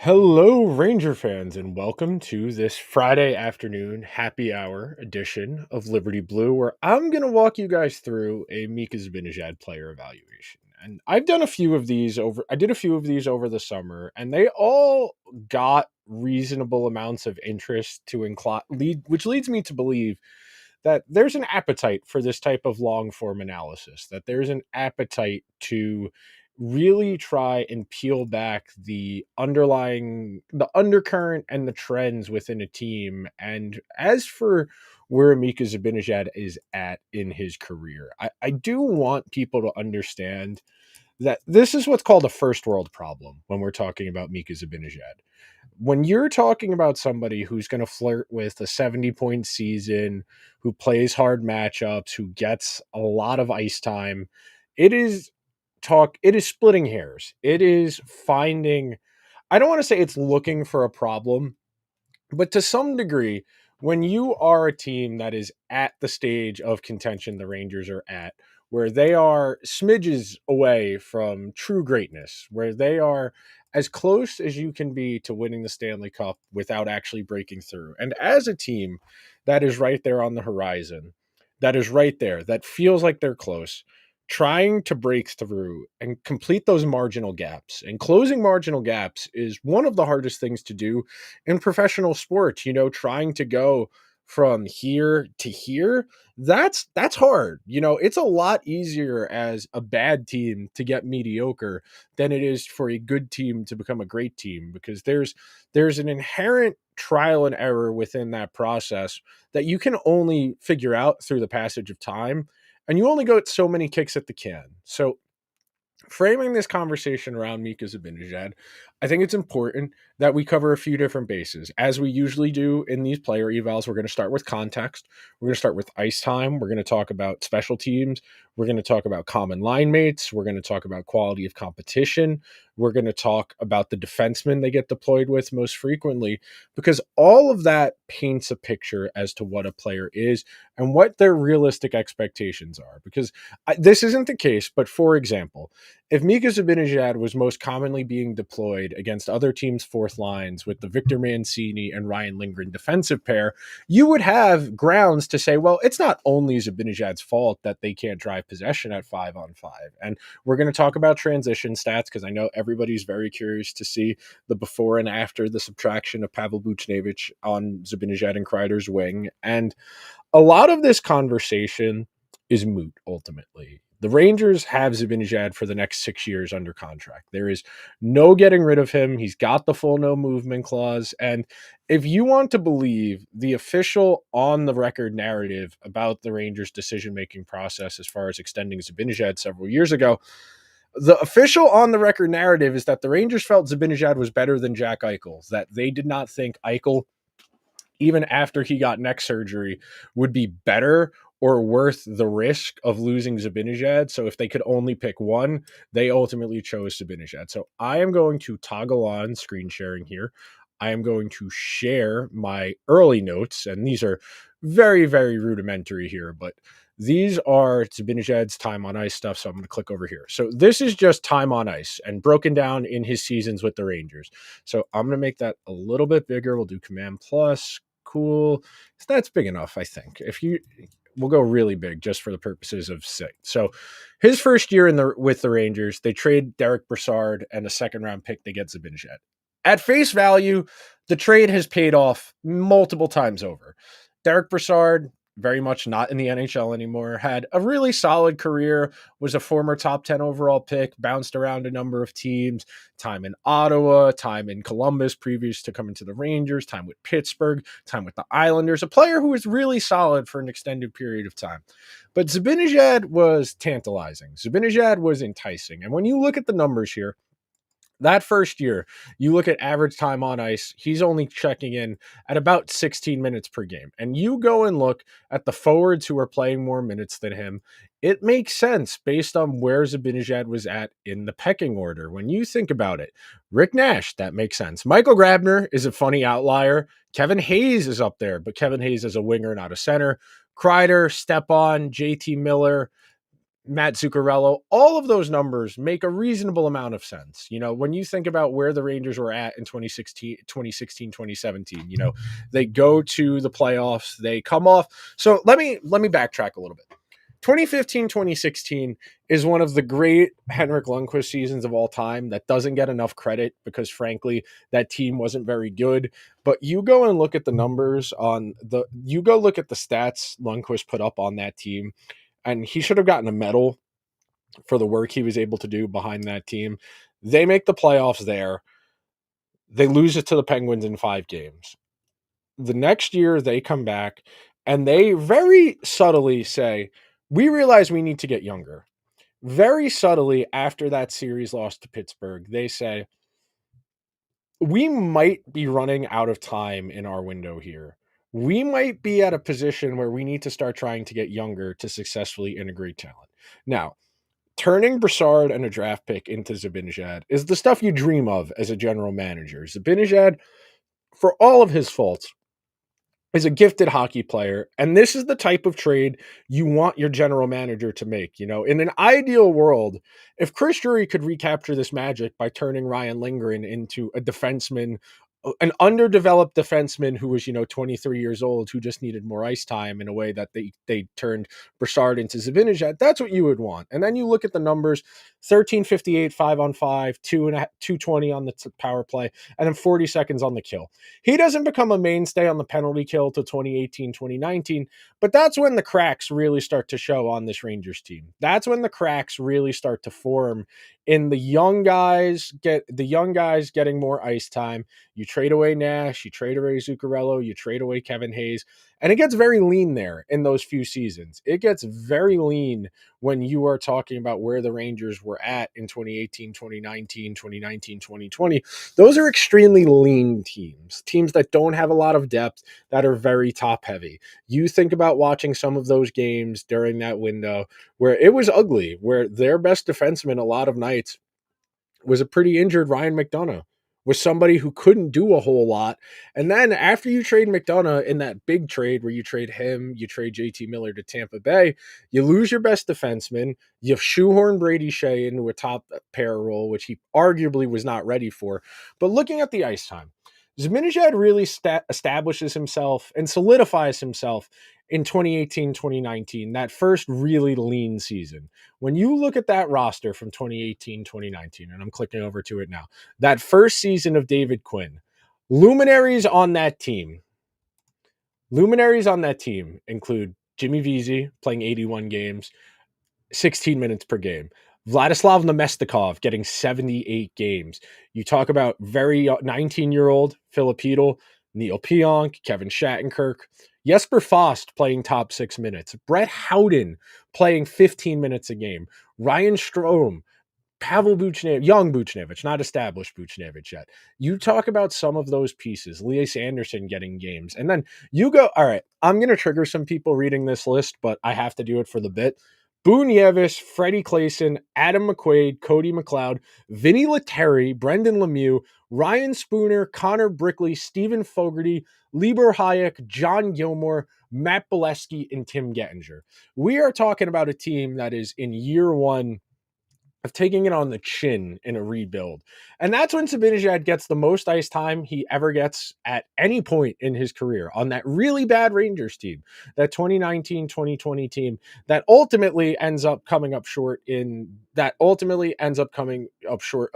Hello, Ranger fans, and welcome to this Friday afternoon happy hour edition of Liberty Blue, where I'm going to walk you guys through a Mika Zibanejad player evaluation. And I've done a few of these over. I did a few of these over the summer, and they all got reasonable amounts of interest to which leads me to believe that there's an appetite for this type of long form analysis, that there's an appetite to really try and peel back the undercurrent and the trends within a team. And as for where Mika Zibanejad is at in his career, I do want people to understand that this is what's called a first world problem when we're talking about Mika Zibanejad. When you're talking about somebody who's going to flirt with a 70-point season, who plays hard matchups, who gets a lot of ice time, it is it is splitting hairs. It is finding, I don't want to say it's looking for a problem, but to some degree, when you are a team that is at the stage of contention the Rangers are at, where they are smidges away from true greatness, where they are as close as you can be to winning the Stanley Cup without actually breaking through. And as a team that is right there on the horizon, that is right there, that feels like they're close, trying to break through and complete those marginal gaps. And closing marginal gaps is one of the hardest things to do in professional sports. Trying to go from here to here, that's hard. It's a lot easier as a bad team to get mediocre than it is for a good team to become a great team, because there's an inherent trial and error within that process that you can only figure out through the passage of time, and you only get so many kicks at the can. So framing this conversation around Mika Zibanejad, I think it's important that we cover a few different bases. As we usually do in these player evals, we're going to start with context. We're going to start with ice time. We're going to talk about special teams. We're going to talk about common line mates. We're going to talk about quality of competition. We're going to talk about the defensemen they get deployed with most frequently, because all of that paints a picture as to what a player is and what their realistic expectations are. Because this isn't the case, but for example, if Mika Zibanejad was most commonly being deployed against other teams' fourth lines with the Victor Mancini and Ryan Lindgren defensive pair, you would have grounds to say, well, it's not only Zibanejad's fault that they can't drive possession at 5-on-5. And we're going to talk about transition stats, because I know everybody's very curious to see the before and after the subtraction of Pavel Buchnevich on Zibanejad and Kreider's wing. And a lot of this conversation is moot ultimately. The Rangers have Zibanejad for the next 6 years under contract. There is no getting rid of him. He's got the full no movement clause. And if you want to believe the official on the record narrative about the Rangers decision making process as far as extending Zibanejad several years ago, the official on the record narrative is that the Rangers felt Zibanejad was better than Jack Eichel, that they did not think Eichel, even after he got neck surgery, would be better or worth the risk of losing Zibanejad. So if they could only pick one, they ultimately chose Zibanejad. So I am going to toggle on screen sharing here. I am going to share my early notes, and these are very, very rudimentary here, but these are Zibanejad's time on ice stuff. So I'm going to click over here. So this is just time on ice and broken down in his seasons with the Rangers. So I'm going to make that a little bit bigger. We'll do Command Plus. Cool. That's big enough, I think. We'll go really big just for the purposes of sight. So his first year with the Rangers, they trade Derek Brassard and a second round pick. They get Zibanejad. At face value, the trade has paid off multiple times over. Derek Brassard, very much not in the NHL anymore, had a really solid career, was a former top 10 overall pick, bounced around a number of teams, time in Ottawa, time in Columbus previous to coming to the Rangers, time with Pittsburgh, time with the Islanders, a player who was really solid for an extended period of time. But Zibanejad was tantalizing. Zibanejad was enticing. And when you look at the numbers here, that first year, you look at average time on ice, he's only checking in at about 16 minutes per game. And you go and look at the forwards who are playing more minutes than him, it makes sense based on where Zibanejad was at in the pecking order. When you think about it, Rick Nash, that makes sense. Michael Grabner is a funny outlier. Kevin Hayes is up there, but Kevin Hayes is a winger, not a center. Kreider, Stepan, JT Miller, Matt Zuccarello, all of those numbers make a reasonable amount of sense. When you think about where the Rangers were at in 2016, 2017, they go to the playoffs, they come off. So let me backtrack a little bit. 2015, 2016 is one of the great Henrik Lundqvist seasons of all time that doesn't get enough credit because, frankly, that team wasn't very good. But you go and look at the numbers you go look at the stats Lundqvist put up on that team, and he should have gotten a medal for the work he was able to do behind that team. They make the playoffs there. They lose it to the Penguins in 5 games. The next year, they come back and they very subtly say, we realize we need to get younger. Very subtly, after that series loss to Pittsburgh, they say, we might be running out of time in our window here. We might be at a position where we need to start trying to get younger to successfully integrate talent. Now, turning Brassard and a draft pick into Zibanejad is the stuff you dream of as a general manager. Zibanejad, for all of his faults, is a gifted hockey player, and this is the type of trade you want your general manager to make. In an ideal world, if Chris Drury could recapture this magic by turning Ryan Lindgren into a defenseman, an underdeveloped defenseman who was 23 years old, who just needed more ice time, in a way that they turned Brassard into Zibanejad, that's what you would want. And then you look at the numbers: 1358 5-on-5, 220 on the power play, and then 40 seconds on the kill. He doesn't become a mainstay on the penalty kill to 2018, 2019, but that's when the cracks really start to show on this Rangers team. That's when the cracks really start to form in the young guys getting more ice time. You trade away Nash, you trade away Zuccarello, you trade away Kevin Hayes, and it gets very lean there in those few seasons. It gets very lean when you are talking about where the Rangers were at in 2018, 2019, 2019, 2020. Those are extremely lean teams that don't have a lot of depth, that are very top heavy. You think about watching some of those games during that window where it was ugly, where their best defenseman a lot of nights was a pretty injured Ryan McDonough, was somebody who couldn't do a whole lot. And then after you trade McDonough in that big trade where you trade him, you trade JT Miller to Tampa Bay, you lose your best defenseman, you shoehorn Brady Shea into a top pair role, which he arguably was not ready for. But looking at the ice time, Zibanejad really establishes himself and solidifies himself in 2018, 2019, that first really lean season. When you look at that roster from 2018, 2019, and I'm clicking over to it now, that first season of David Quinn, luminaries on that team include Jimmy Vesey playing 81 games, 16 minutes per game. Vladislav Nemestikov getting 78 games. You talk about very 19-year-old Filipino, Neil Pionk, Kevin Shattenkirk, Jesper Fast playing top 6 minutes, Brett Howden playing 15 minutes a game, Ryan Strome, Pavel Buchnevich, young Buchnevich, not established Buchnevich yet. You talk about some of those pieces, Elias Anderson getting games, and then you go, all right, I'm going to trigger some people reading this list, but I have to do it for the bit. Boone Yevis, Freddie Clayson, Adam McQuaid, Cody McLeod, Vinny Lettieri, Brendan Lemieux, Ryan Spooner, Connor Brickley, Stephen Fogarty, Lieber Hayek, John Gilmore, Matt Bolesky, and Tim Gettinger. We are talking about a team that is in year one of taking it on the chin in a rebuild. And that's when Zibanejad gets the most ice time he ever gets at any point in his career on that really bad Rangers team, that 2019-2020 team that ultimately ends up coming up short of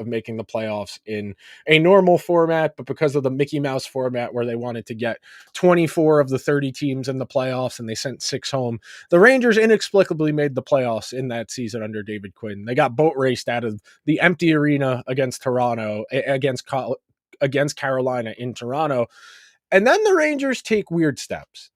making the playoffs in a normal format, but because of the Mickey Mouse format where they wanted to get 24 of the 30 teams in the playoffs and they sent 6 home, the Rangers inexplicably made the playoffs in that season under David Quinn. They got boat raced out of the empty arena against Toronto, against Carolina in Toronto. And then the Rangers take weird steps.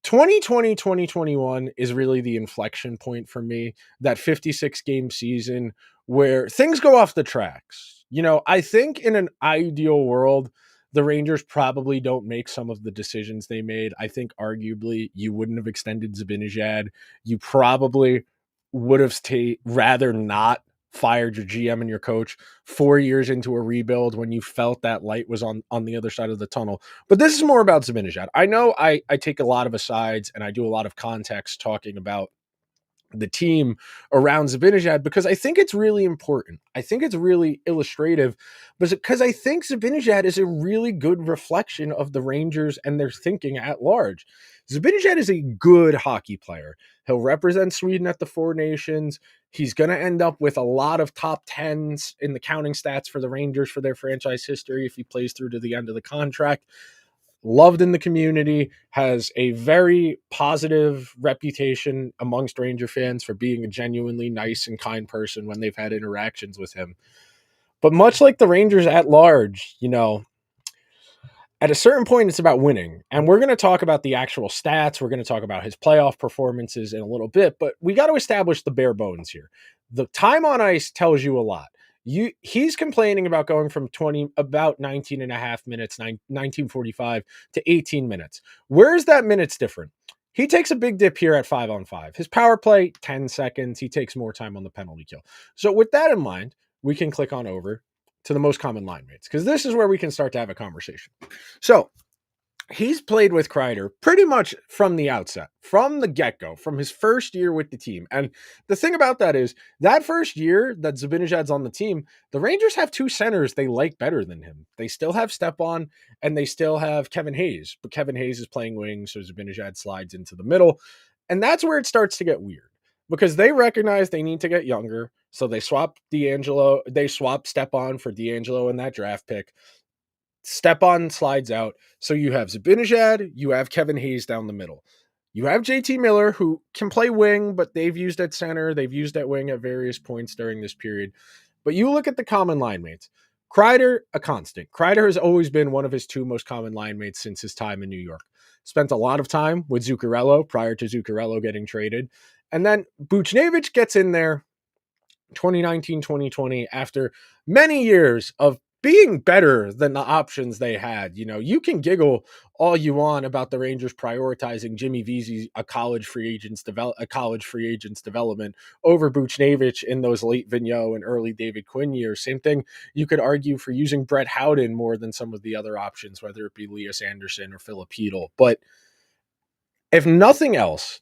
2020, 2021 is really the inflection point for me, that 56 game season where things go off the tracks. I think in an ideal world, the Rangers probably don't make some of the decisions they made. I think arguably you wouldn't have extended Zibanejad. You probably would have rather not fired your GM and your coach 4 years into a rebuild when you felt that light was on the other side of the tunnel. But this is more about Zibanejad. I know I take a lot of asides and I do a lot of context talking about the team around Zibanejad, because I think it's really important. I think it's really illustrative, because I think Zibanejad is a really good reflection of the Rangers and their thinking at large. Zibanejad is a good hockey player. He'll represent Sweden at the Four Nations. He's going to end up with a lot of top tens in the counting stats for the Rangers for their franchise history if he plays through to the end of the contract. Loved in the community, has a very positive reputation amongst Ranger fans for being a genuinely nice and kind person when they've had interactions with him. But much like the Rangers at large, at a certain point, it's about winning. And we're going to talk about the actual stats. We're going to talk about his playoff performances in a little bit, but we got to establish the bare bones here. The time on ice tells you a lot. He's complaining about going from about 19 and a half minutes, 1945 to 18 minutes. Where's that minutes different? He takes a big dip here at 5-on-5. His power play, 10 seconds. He takes more time on the penalty kill. So with that in mind, we can click on over to the most common line mates, because this is where we can start to have a conversation. So he's played with Kreider pretty much from the outset, from the get-go, from his first year with the team. And the thing about that is, that first year that Zibanejad's on the team, the Rangers have two centers they like better than him. They still have Stepan and they still have Kevin Hayes, but Kevin Hayes is playing wing, so Zibanejad slides into the middle. And that's where it starts to get weird, because they recognize they need to get younger. So they swap Stepan for D'Angelo in that draft pick. Stepan slides out. So you have Zibanejad, you have Kevin Hayes down the middle. You have JT Miller, who can play wing, but they've used at center. They've used at wing at various points during this period. But you look at the common line mates. Kreider, a constant. Kreider has always been one of his two most common line mates since his time in New York. Spent a lot of time with Zuccarello prior to Zuccarello getting traded. And then Buchnevich gets in there 2019, 2020, after many years of being better than the options they had. You can giggle all you want about the Rangers prioritizing Jimmy Vesey, a college free agent's development, over Buchnevich in those late Vigneault and early David Quinn years. Same thing you could argue for using Brett Howden more than some of the other options, whether it be Lias Andersson or Philip Hedl. But if nothing else,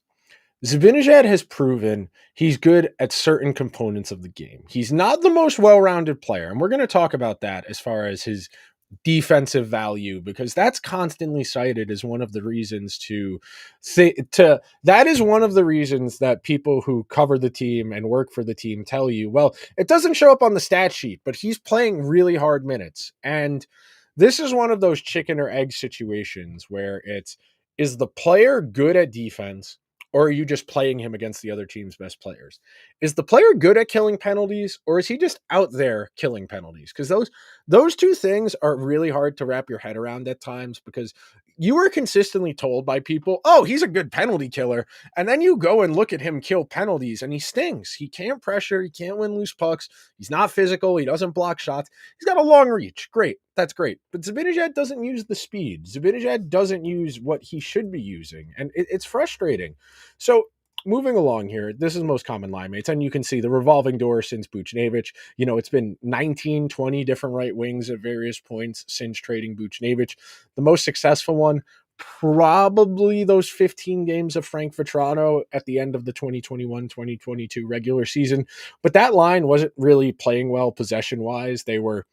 Zibanejad has proven he's good at certain components of the game. He's not the most well-rounded player, and we're going to talk about that as far as his defensive value, because that's constantly cited as one of the reasons that is one of the reasons that people who cover the team and work for the team tell you, well, it doesn't show up on the stat sheet, but he's playing really hard minutes. And this is one of those chicken or egg situations where is the player good at defense, or are you just playing him against the other team's best players? Is the player good at killing penalties, or is he just out there killing penalties? Because those two things are really hard to wrap your head around at times, because you are consistently told by people, oh, he's a good penalty killer. And then you go and look at him kill penalties and he stings. He can't pressure. He can't win loose pucks. He's not physical. He doesn't block shots. He's got a long reach. Great. That's great. But Zibanejad doesn't use the speed. Zibanejad doesn't use what he should be using. And it's frustrating. So moving along here, this is most common line mates, and you can see the revolving door since Buchnevich. It's been 19, 20 different right wings at various points since trading Buchnevich. The most successful one, probably those 15 games of Frank Vetrano at the end of the 2021-2022 regular season. But that line wasn't really playing well possession-wise. They were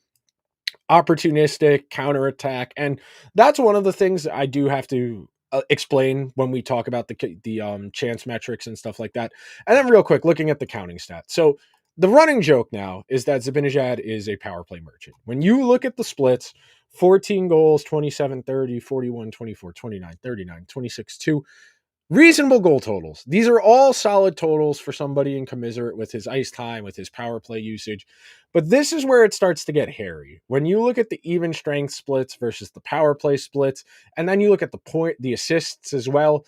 opportunistic, counterattack, and that's one of the things I do have to explain when we talk about the chance metrics and stuff like that. And then real quick, looking at the counting stats. So the running joke now is that Zibanejad is a power play merchant. When you look at the splits, 14 goals, 27-30, 41-24, 29-39, 26-2, reasonable goal totals. These are all solid totals for somebody in commiserate with his ice time, with his power play usage. But this is where it starts to get hairy. When you look at the even strength splits versus the power play splits, and then you look at the assists as well,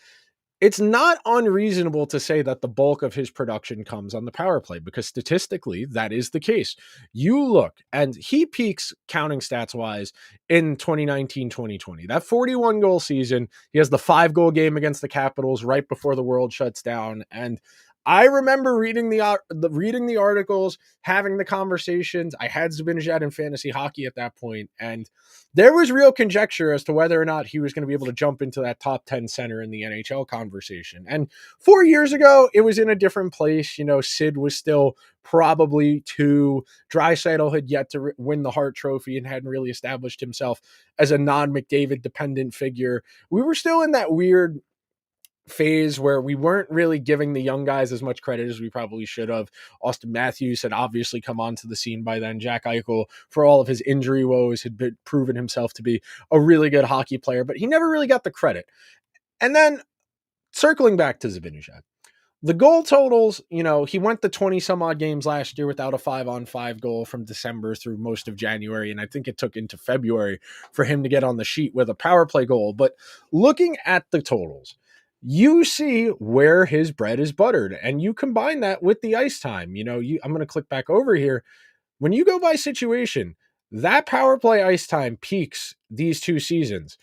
it's not unreasonable to say that the bulk of his production comes on the power play, because statistically that is the case. You look, and he peaks counting stats wise in 2019-2020. That 41 goal season, he has the 5-goal game against the Capitals right before the world shuts down. And I remember reading the articles, having the conversations. I had Zibanejad in fantasy hockey at that point, and there was real conjecture as to whether or not he was going to be able to jump into that top 10 center in the NHL conversation. And 4 years ago, it was in a different place. Sid was still probably two. Draisaitl had yet to win the Hart Trophy and hadn't really established himself as a non-McDavid dependent figure. We were still in that weird phase where we weren't really giving the young guys as much credit as we probably should have. Austin Matthews had obviously come onto the scene by then. Jack Eichel, for all of his injury woes, had proven himself to be a really good hockey player, but he never really got the credit. And then circling back to Zibanejad, the goal totals, he went the 20 some odd games last year without a 5-on-5 goal from December through most of January. And I think it took into February for him to get on the sheet with a power play goal. But looking at the totals, you see where his bread is buttered, and you combine that with the ice time. I'm going to click back over here. When you go by situation, that power play ice time peaks these two seasons.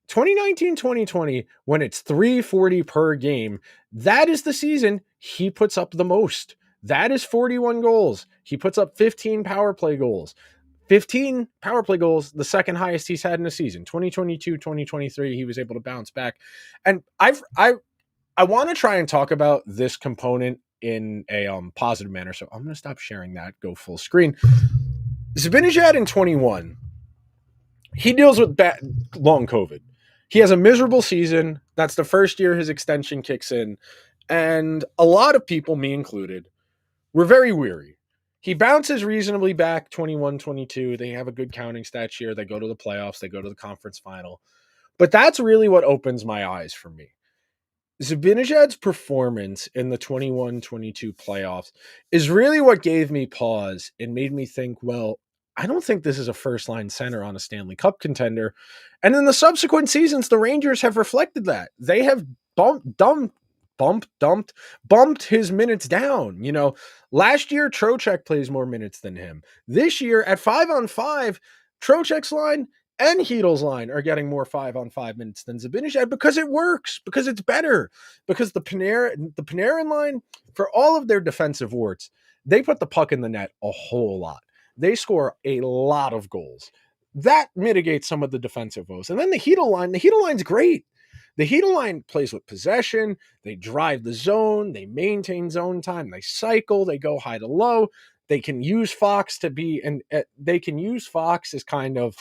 2019-2020, when it's 340 per game, that is the season he puts up the most. That is 41 goals. He puts up 15 power play goals. 15 power play goals, the second highest he's had in a season. 2022, 2023, he was able to bounce back. And I want to try and talk about this component in a positive manner. So I'm going to stop sharing that, go full screen. Zibanejad in 21, he deals with long COVID. He has a miserable season. That's the first year his extension kicks in. And a lot of people, me included, were very weary. He bounces reasonably back 21-22. They have a good counting stats year. They go to the playoffs. They go to the conference final. But that's really what opens my eyes for me. Zibanejad's performance in the 21-22 playoffs is really what gave me pause and made me think, well, I don't think this is a first-line center on a Stanley Cup contender. And in the subsequent seasons, the Rangers have reflected that. They have bumped his minutes down. Last year, Trocheck plays more minutes than him. This year, at 5-on-5, Trocheck's line and Heedle's line are getting more 5-on-5 minutes than Zibanejad because it works, because it's better, because the Panarin line, for all of their defensive warts, they put the puck in the net a whole lot. They score a lot of goals. That mitigates some of the defensive woes. And then the Heedle line's great. The Heedle line plays with possession. They drive the zone. They maintain zone time. They cycle. They go high to low. They can use Fox as kind of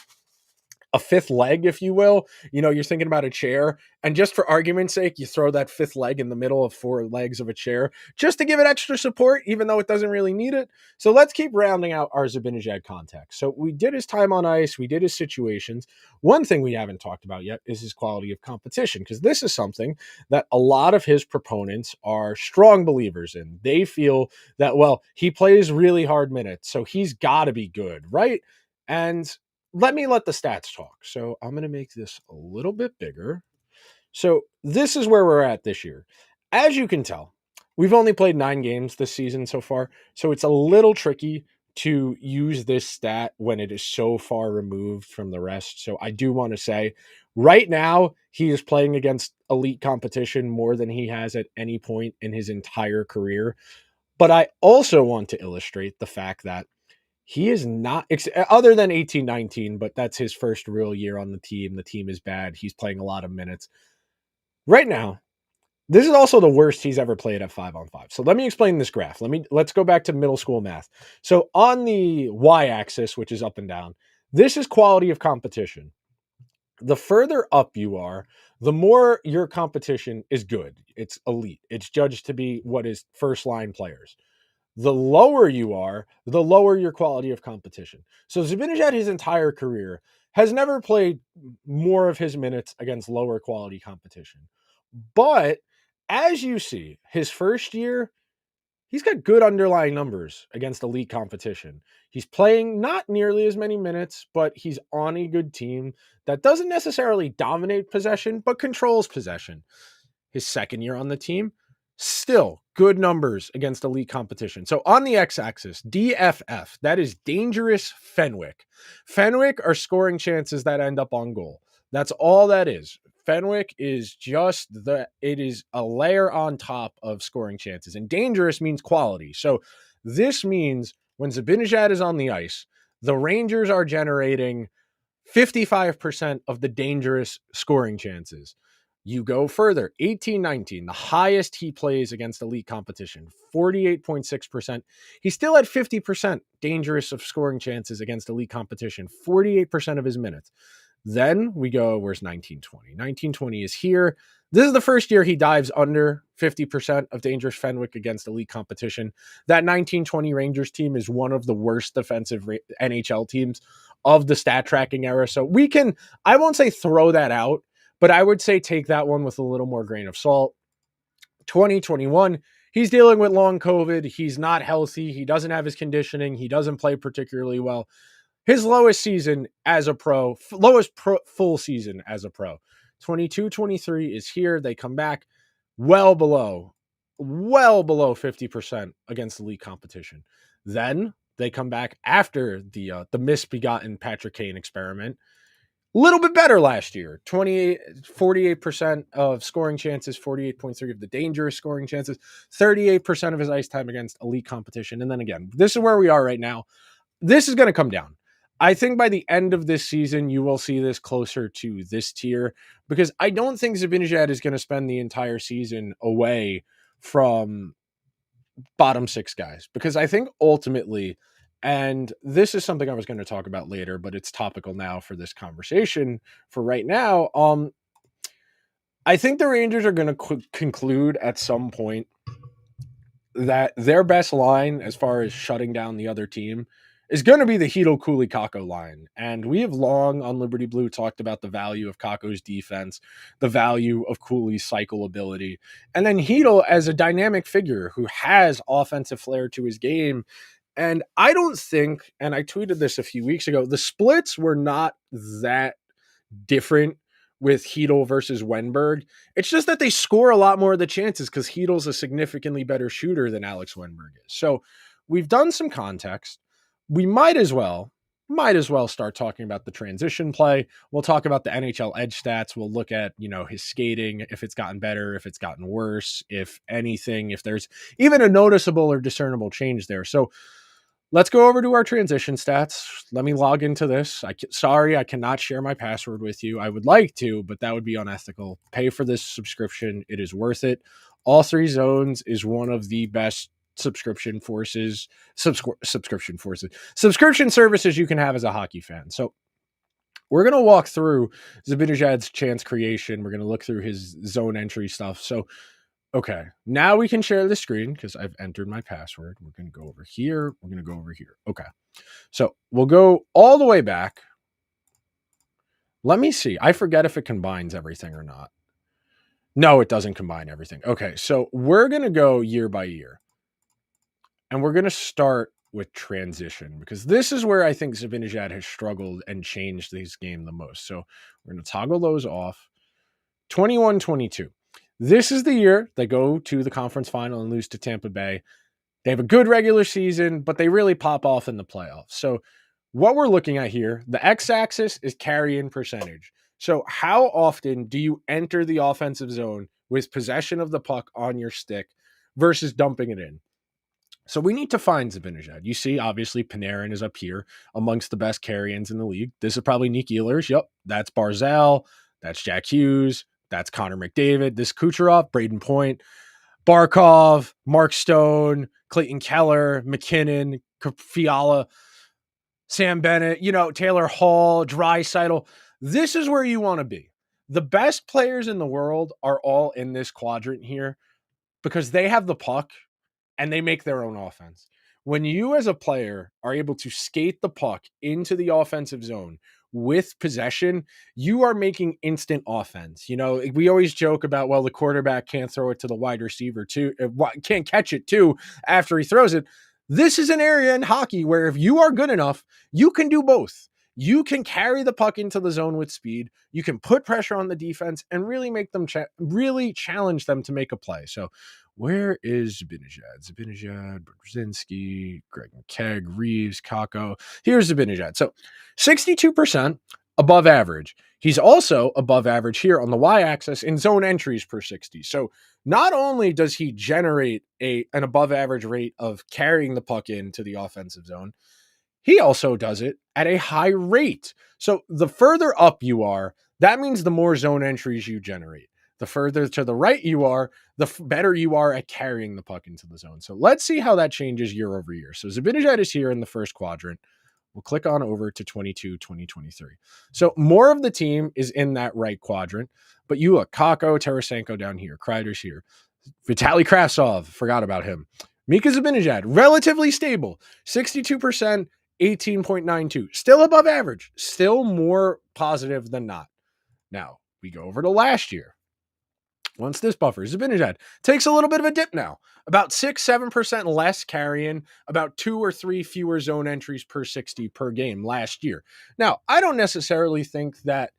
a fifth leg, if you will. You're thinking about a chair, and just for argument's sake, you throw that fifth leg in the middle of four legs of a chair just to give it extra support, even though it doesn't really need it. So let's keep rounding out our Zibanejad context. So we did his time on ice. We did his situations. One thing we haven't talked about yet is his quality of competition, because this is something that a lot of his proponents are strong believers in. They feel that, well, he plays really hard minutes, so he's got to be good, right? And let the stats talk. So I'm going to make this a little bit bigger. So this is where we're at this year. As you can tell, we've only played 9 games this season so far. So it's a little tricky to use this stat when it is so far removed from the rest. So I do want to say right now, he is playing against elite competition more than he has at any point in his entire career. But I also want to illustrate the fact that he is not, other than 18-19, but that's his first real year on the team. The team is bad. He's playing a lot of minutes. Right now, this is also the worst he's ever played at 5-on-5. So let me explain this graph. Let's go back to middle school math. So on the y-axis, which is up and down, this is quality of competition. The further up you are, the more your competition is good. It's elite. It's judged to be what is first-line players. The lower you are, the lower your quality of competition. So Zibanejad, his entire career, has never played more of his minutes against lower quality competition. But as you see, his first year, he's got good underlying numbers against elite competition. He's playing not nearly as many minutes, but he's on a good team that doesn't necessarily dominate possession, but controls possession. His second year on the team, still good numbers against elite competition. So on the x-axis, DFF, that is dangerous Fenwick. Fenwick are scoring chances that end up on goal. That's all that is. Fenwick is it is a layer on top of scoring chances, and dangerous means quality. So this means when Zibanejad is on the ice, the Rangers are generating 55% of the dangerous scoring chances. You go further, 18-19, the highest he plays against elite competition, 48.6%. He still had 50% dangerous of scoring chances against elite competition, 48% of his minutes. Then we go, where's 1920? 1920 is here. This is the first year he dives under 50% of dangerous Fenwick against elite competition. That 1920 Rangers team is one of the worst defensive NHL teams of the stat tracking era. So we can, I won't say throw that out, but I would say take that one with a little more grain of salt. 2021, he's dealing with long COVID. He's not healthy. He doesn't have his conditioning. He doesn't play particularly well. His lowest season as a pro, full season as a pro. 22-23 is here. They come back well below 50% against the league competition. Then they come back after the misbegotten Patrick Kane experiment. A little bit better last year. 48% of scoring chances, 48.3 of the dangerous scoring chances, 38% of his ice time against elite competition. And then again, this is where we are right now. This is going to come down. I think by the end of this season, you will see this closer to this tier, because I don't think Zibanejad is going to spend the entire season away from bottom six guys, because I think ultimately, and this is something I was going to talk about later, but it's topical now for this conversation for right now. I think the Rangers are going to conclude at some point that their best line, as far as shutting down the other team, is going to be the Hito Cooley Kakko line. And we have long on Liberty Blue talked about the value of Kakko's defense, the value of Cooley's cycle ability, and then Hito as a dynamic figure who has offensive flair to his game. And I don't think, and I tweeted this a few weeks ago, the splits were not that different with Hedel versus Wenberg. It's just that they score a lot more of the chances because Hedel's a significantly better shooter than Alex Wenberg is. So we've done some context. We might as well start talking about the transition play. We'll talk about the NHL edge stats. We'll look at, his skating, if it's gotten better, if it's gotten worse, if anything, if there's even a noticeable or discernible change there. So let's go over to our transition stats. Let me log into this. Sorry, I cannot share my password with you. I would like to, but that would be unethical. Pay for this subscription. It is worth it. All three zones is one of the best subscription services you can have as a hockey fan. So we're going to walk through Zibanejad's chance creation. We're going to look through his zone entry stuff. So, okay, now we can share the screen because I've entered my password. We're going to go over here. We're going to go over here. Okay. So we'll go all the way back. Let me see. I forget if it combines everything or not. No, it doesn't combine everything. Okay. So we're going to go year by year. And we're going to start with transition, because this is where I think Zibanejad has struggled and changed his game the most. So we're going to toggle those off. 21-22. This is the year they go to the conference final and lose to Tampa Bay. They have a good regular season, but they really pop off in the playoffs. So what we're looking at here, the x-axis is carry-in percentage. So how often do you enter the offensive zone with possession of the puck on your stick versus dumping it in? So we need to find Zibanejad. You see, obviously, Panarin is up here amongst the best carry-ins in the league. This is probably Nick Ehlers. Yep, that's Barzal. That's Jack Hughes. That's Connor McDavid. This Kucherov, Braden Point, Barkov, Mark Stone, Clayton Keller, McKinnon, Fiala, Sam Bennett, Taylor Hall, Draisaitl. This is where you want to be. The best players in the world are all in this quadrant here because they have the puck and they make their own offense. When you as a player are able to skate the puck into the offensive zone with possession, you are making instant offense. We always joke about, well, the quarterback can't throw it to the wide receiver too, can't catch it too after he throws it. This is an area in hockey where if you are good enough, you can do both. You can carry the puck into the zone with speed. You can put pressure on the defense and really make them really challenge them to make a play. So where is Zibanejad? Zibanejad, Brzezinski, Greg McKegg, Reeves, Kakko. Here's Zibanejad. So 62% above average. He's also above average here on the y-axis in zone entries per 60. So not only does he generate an above average rate of carrying the puck into the offensive zone, he also does it at a high rate. So the further up you are, that means the more zone entries you generate. The further to the right you are, the better you are at carrying the puck into the zone. So let's see how that changes year over year. So Zibanejad is here in the first quadrant. We'll click on over to 2023. So more of the team is in that right quadrant, but you look, Kakko, Tarasenko down here, Kreider's here. Vitaly Kravtsov, forgot about him. Mika Zibanejad, relatively stable, 62%, 18.92. Still above average, still more positive than not. Now, we go over to last year. Once this buffer, Zibanejad takes a little bit of a dip now. About 6-7% less carrying, about 2 or 3 fewer zone entries per 60 per game last year. Now, I don't necessarily think that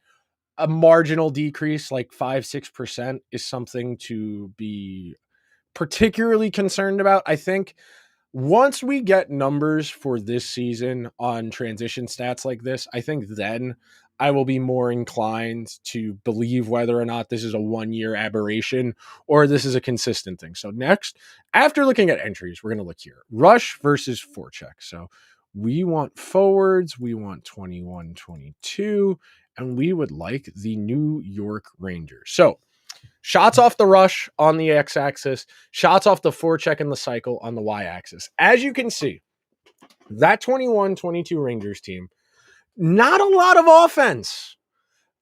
a marginal decrease like 5-6% is something to be particularly concerned about. I think once we get numbers for this season on transition stats like this, I think then I will be more inclined to believe whether or not this is a 1-year aberration or this is a consistent thing. So next, after looking at entries, we're going to look here. Rush versus forecheck. So we want forwards, we want 21-22, and we would like the New York Rangers. So shots off the rush on the x-axis, shots off the forecheck and the cycle on the y-axis. As you can see, that 21-22 Rangers team, not a lot of offense.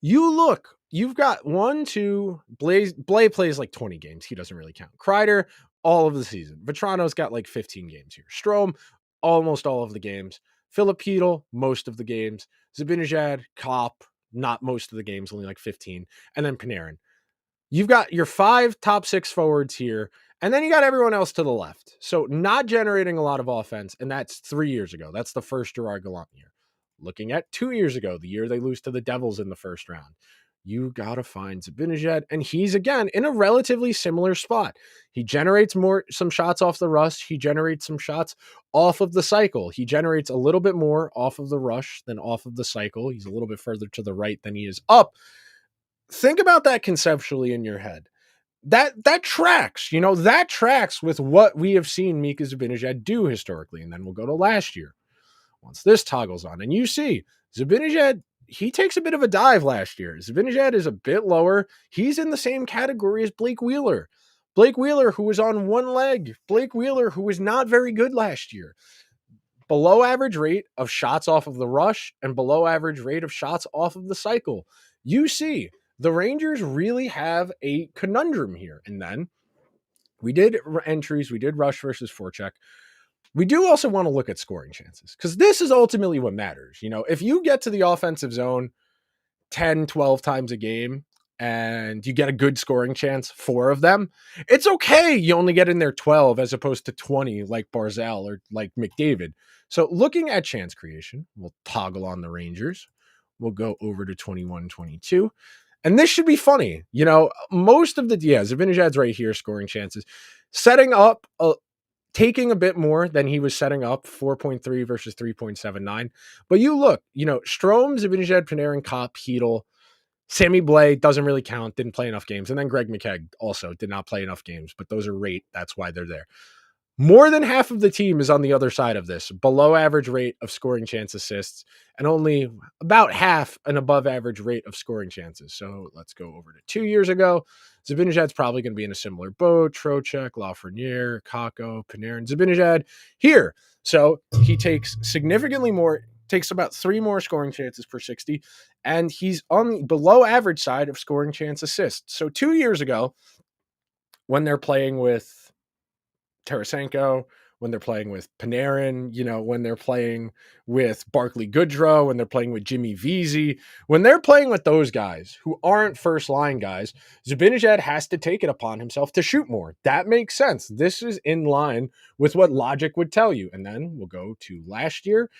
You look, you've got Blay plays like 20 games. He doesn't really count. Kreider, all of the season. Vetrano's got like 15 games here. Strome, almost all of the games. Filipino, most of the games. Zibanejad, Kopp, not most of the games, only like 15. And then Panarin. You've got your 5 top 6 forwards here, and then you got everyone else to the left. So not generating a lot of offense, and that's 3 years ago. That's the first Gerard Gallant year. Looking at 2 years ago, the year they lose to the Devils in the first round, you got to find Zibanejad, and he's, again, in a relatively similar spot. He generates some shots off the rush. He generates some shots off of the cycle. He generates a little bit more off of the rush than off of the cycle. He's a little bit further to the right than he is up. Think about that conceptually in your head. That tracks, that tracks with what we have seen Mika Zibanejad do historically. And then we'll go to last year. Once this toggles on, and you see Zibanejad, he takes a bit of a dive last year. Zibanejad is a bit lower. He's in the same category as Blake Wheeler. Blake Wheeler, who was on one leg. Blake Wheeler, who was not very good last year. Below average rate of shots off of the rush and below average rate of shots off of the cycle. You see, the Rangers really have a conundrum here. And then we did entries, we did rush versus forecheck. We do also want to look at scoring chances because this is ultimately what matters. If you get to the offensive zone 10, 12 times a game and you get a good scoring chance, 4 of them, it's okay. You only get in there 12 as opposed to 20 like Barzal or like McDavid. So looking at chance creation, we'll toggle on the Rangers. We'll go over to 21-22. And this should be funny. Most of Zibanejad's right here, scoring chances. Setting up, taking a bit more than he was setting up, 4.3 versus 3.79. But you look, Strome, Zibanejad, Panarin, Kopp, Hedl, Sammy Blais doesn't really count, didn't play enough games. And then Greg McKegg also did not play enough games, but those are rate. That's why they're there. More than half of the team is on the other side of this, below average rate of scoring chance assists, and only about half an above average rate of scoring chances. So let's go over to 2 years ago. Zibanejad's probably going to be in a similar boat. Trocheck, Lafreniere, Kakko, Panarin, Zibanejad here. So he takes significantly more, takes about 3 more scoring chances per 60, and he's on the below average side of scoring chance assists. So 2 years ago, when they're playing with Tarasenko, when they're playing with Panarin, when they're playing with Barclay Goodrow, when they're playing with Jimmy Vesey, when they're playing with those guys who aren't first line guys, Zibanejad has to take it upon himself to shoot more. That makes sense. This is in line with what logic would tell you. And then we'll go to last year.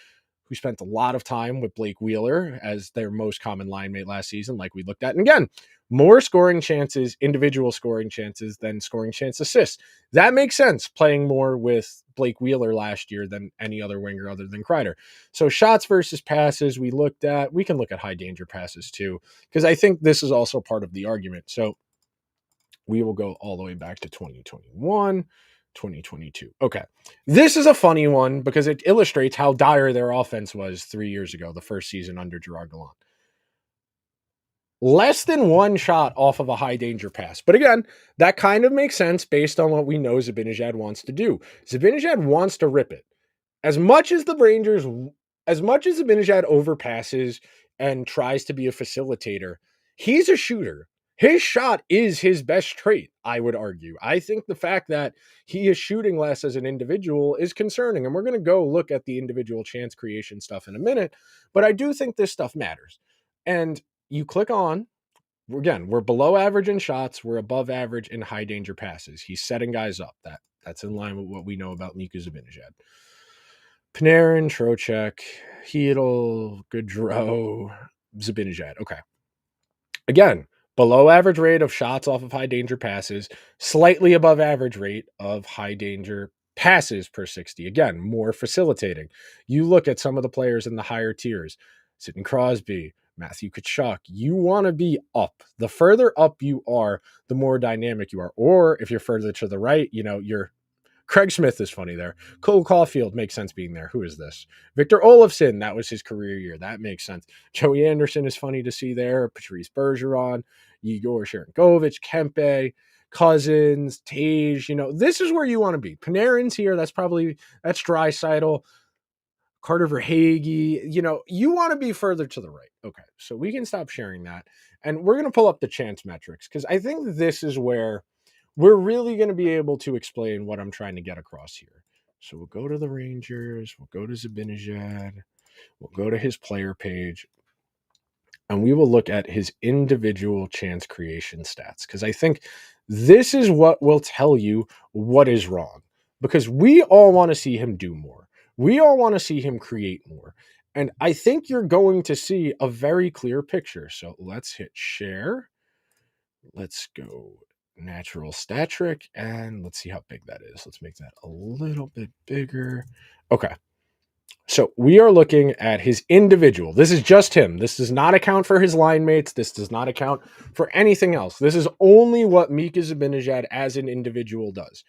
who spent a lot of time with Blake Wheeler as their most common line mate last season, like we looked at. And again, more scoring chances, individual scoring chances than scoring chance assists. That makes sense, playing more with Blake Wheeler last year than any other winger other than Kreider. So shots versus passes we looked at. We can look at high danger passes too, because I think this is also part of the argument. So we will go all the way back to 2021, 2022. Okay. This is a funny one because it illustrates how dire their offense was 3 years ago, the first season under Gerard Gallant. Less than one shot off of a high danger pass. But again, that kind of makes sense based on what we know Zibanejad wants to do. Zibanejad wants to rip it. As much as Zibanejad overpasses and tries to be a facilitator, he's a shooter. His shot is his best trait, I would argue. I think the fact that he is shooting less as an individual is concerning. And we're going to go look at the individual chance creation stuff in a minute. But I do think this stuff matters. And you click on, again, we're below average in shots. We're above average in high danger passes. He's setting guys up. That's in line with what we know about Mika Zibanejad. Panarin, Trocheck, Hedl, Gaudreau, Zibanejad. Okay. Again, below average rate of shots off of high danger passes, slightly above average rate of high danger passes per 60. Again, more facilitating. You look at some of the players in the higher tiers, Sidney Crosby, Matthew Tkachuk, you want to be up. The further up you are, the more dynamic you are. Or if you're further to the right, you're Craig Smith is funny there. Cole Caulfield makes sense being there. Who is this? Victor Olofsson, that was his career year. That makes sense. Joey Anderson is funny to see there. Patrice Bergeron, Igor Sharangovich, Kempe, Cousins, Tage. This is where you want to be. Panarin's here. That's Draisaitl. Carter Verhaeghe. You want to be further to the right. Okay, so we can stop sharing that. And we're going to pull up the chance metrics because I think this is where we're really going to be able to explain what I'm trying to get across here. So we'll go to the Rangers, we'll go to Zibanejad, we'll go to his player page, and we will look at his individual chance creation stats. Because I think this is what will tell you what is wrong. Because we all want to see him do more. We all want to see him create more. And I think you're going to see a very clear picture. So let's hit share. Let's go natural stat trick, and let's see how big that is. Let's make that a little bit bigger. Okay. So we are looking at his individual. This is just him. This does not account for his line mates. This does not account for anything else. This is only what Mika Zibanejad as an individual does.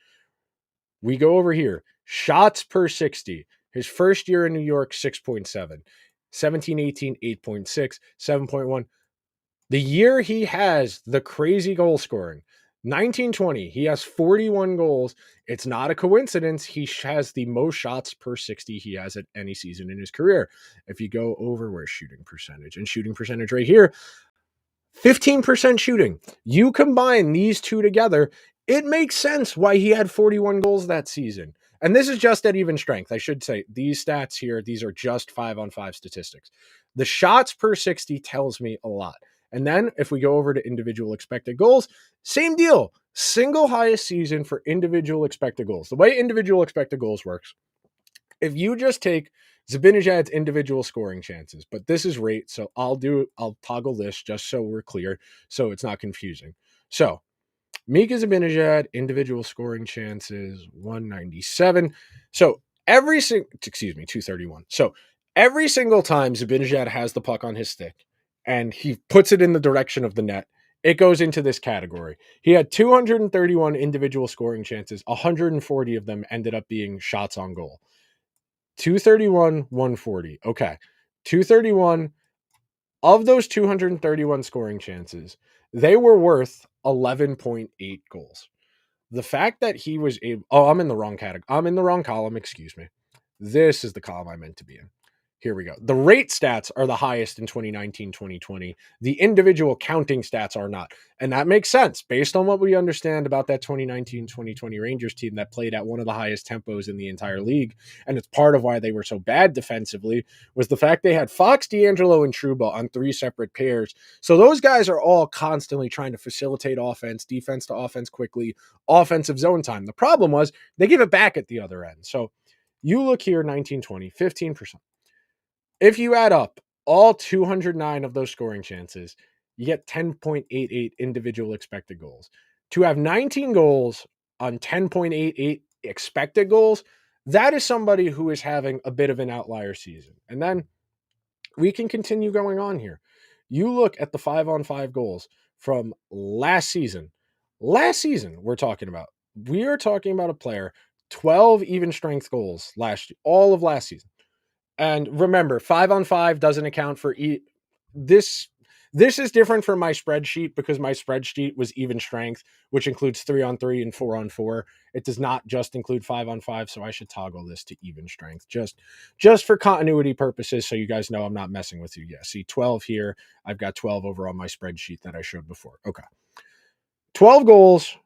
We go over here. Shots per 60. His first year in New York, 6.7. 17-18, 8.6. 7.1. The year he has the crazy goal scoring, 1920, he has 41 goals. It's not a coincidence. He has the most shots per 60 he has at any season in his career. If you go over where's shooting percentage right here, 15% shooting. You combine these two together, it makes sense why he had 41 goals that season. And this is just at even strength. I should say these stats here, these are just 5-on-5 statistics. The shots per 60 tells me a lot. And then if we go over to individual expected goals, same deal. Single highest season for individual expected goals. The way individual expected goals works, if you just take Zibanejad's individual scoring chances, but this is rate, so I'll toggle this just so we're clear, so it's not confusing. So Mika Zibanejad, individual scoring chances, 197. So 231. So every single time Zibanejad has the puck on his stick and he puts it in the direction of the net, it goes into this category. He had 231 individual scoring chances. 140 of them ended up being shots on goal. 231, 140. Okay. 231 of those 231 scoring chances, they were worth 11.8 goals. The fact that he was able, I'm in the wrong category. I'm in the wrong column. Excuse me. This is the column I meant to be in. Here we go. The rate stats are the highest in 2019, 2020. The individual counting stats are not. And that makes sense based on what we understand about that 2019, 2020 Rangers team that played at one of the highest tempos in the entire league. And it's part of why they were so bad defensively was the fact they had Fox, D'Angelo, and Trouba on 3 separate pairs. So those guys are all constantly trying to facilitate offense, defense to offense quickly, offensive zone time. The problem was they give it back at the other end. So you look here, 1920, 15%. If you add up all 209 of those scoring chances, you get 10.88 individual expected goals. To have 19 goals on 10.88 expected goals, that is somebody who is having a bit of an outlier season. And then we can continue going on here. You look at the 5-on-5 goals from last season. Last season, we're talking about. We are talking about a player, 12 even strength goals all of last season. And remember, 5-on-5 doesn't account for this. This is different from my spreadsheet because my spreadsheet was even strength, which includes 3-on-3 and 4-on-4. It does not just include 5-on-5, so I should toggle this to even strength just for continuity purposes, so you guys know I'm not messing with you. Yeah, see 12 here. I've got 12 over on my spreadsheet that I showed before. Okay, 12 goals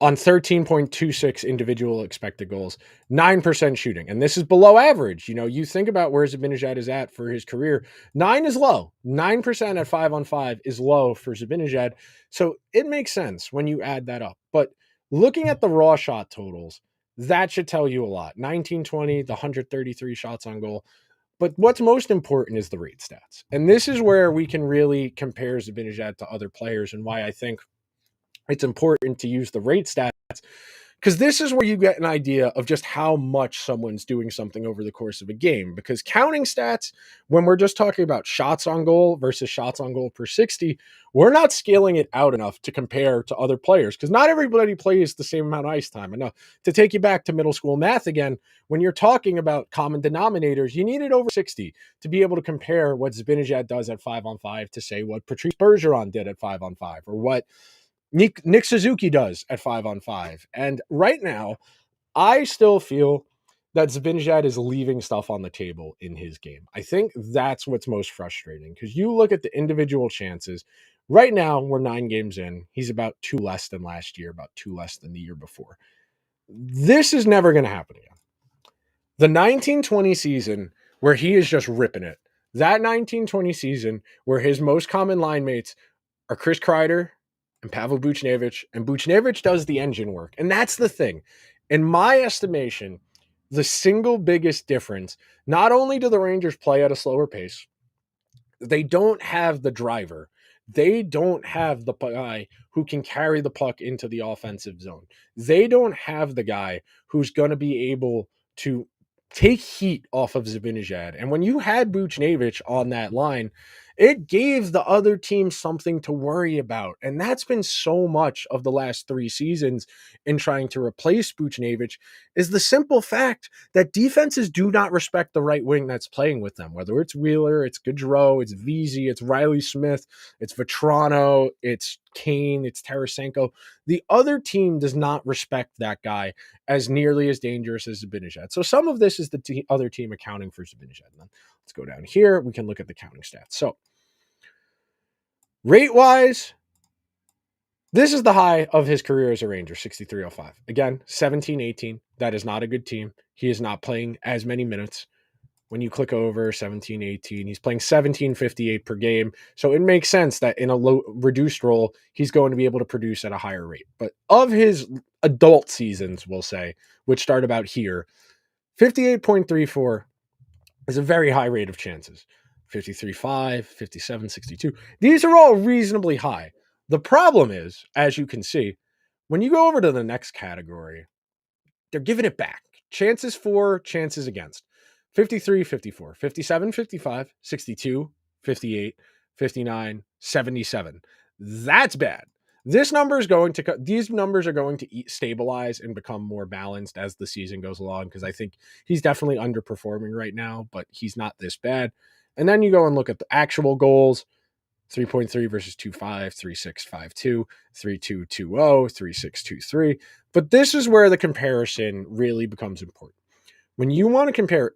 on 13.26 individual expected goals, 9% shooting. And this is below average. You know, you think about where Zibanejad is at for his career. 9 is low. 9% at 5-on-5 is low for Zibanejad. So it makes sense when you add that up. But looking at the raw shot totals, that should tell you a lot. 1920, the 133 shots on goal. But what's most important is the rate stats. And this is where we can really compare Zibanejad to other players and why I think it's important to use the rate stats, because this is where you get an idea of just how much someone's doing something over the course of a game. Because counting stats, when we're just talking about shots on goal versus shots on goal per 60, we're not scaling it out enough to compare to other players because not everybody plays the same amount of ice time. And now, to take you back to middle school math again, when you're talking about common denominators, you need it over 60 to be able to compare what Zibanejad does at 5-on-5 to say what Patrice Bergeron did at 5-on-5 or what Nick Suzuki does at 5-on-5. And right now, I still feel that Zibanejad is leaving stuff on the table in his game. I think that's what's most frustrating because you look at the individual chances. Right now, we're 9 games in. He's about 2 less than last year, about 2 less than the year before. This is never going to happen again. The 1920 season where he is just ripping it, that 1920 season where his most common line mates are Chris Kreider and Pavel Buchnevich, and Buchnevich does the engine work. And that's the thing. In my estimation, the single biggest difference, not only do the Rangers play at a slower pace, they don't have the driver. They don't have the guy who can carry the puck into the offensive zone. They don't have the guy who's going to be able to take heat off of Zibanejad. And when you had Buchnevich on that line, it gave the other team something to worry about. And that's been so much of the last 3 seasons in trying to replace Buchnevich is the simple fact that defenses do not respect the right wing that's playing with them, whether it's Wheeler, it's Gaudreau, it's Vesey, it's Riley Smith, it's Vetrano, it's Kane, it's Tarasenko. The other team does not respect that guy as nearly as dangerous as Zibanejad. So some of this is the other team accounting for Zibanejad. Let's go down here. We can look at the counting stats. So rate-wise, this is the high of his career as a Ranger, 63.05. Again, 17-18. That is not a good team. He is not playing as many minutes. When you click over 17-18, he's playing 17.58 per game. So it makes sense that in a low reduced role, he's going to be able to produce at a higher rate. But of his adult seasons, we'll say, which start about here, 58.34 is a very high rate of chances. 53.5, 57.62. These are all reasonably high. The problem is, as you can see, when you go over to the next category, they're giving it back. Chances for, chances against. 53, 54, 57, 55, 62, 58, 59, 77. That's bad. These numbers are going to stabilize and become more balanced as the season goes along because I think he's definitely underperforming right now, but he's not this bad. And then you go and look at the actual goals. 3.3 versus 2.5, 3.652, 3.220, 3.623. But this is where the comparison really becomes important. When you want to compare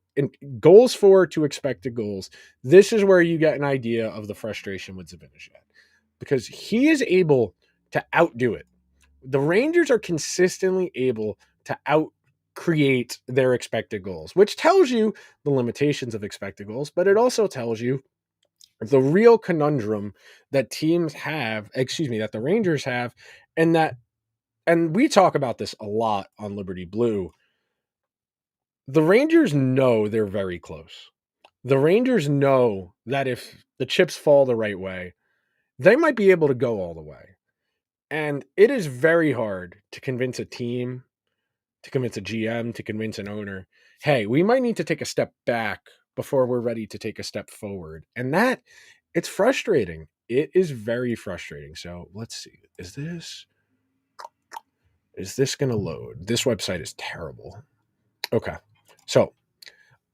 goals for to expected goals, this is where you get an idea of the frustration with Zibanejad because he is able to outdo it. The Rangers are consistently able to out-create their expected goals, which tells you the limitations of expected goals, but it also tells you the real conundrum that that the Rangers have, and we talk about this a lot on Liberty Blue. The Rangers know they're very close. The Rangers know that if the chips fall the right way, they might be able to go all the way. And it is very hard to convince a team, to convince a GM, to convince an owner, hey, we might need to take a step back before we're ready to take a step forward. And that, it's frustrating. It is very frustrating. So let's see. Is this going to load? This website is terrible. Okay. So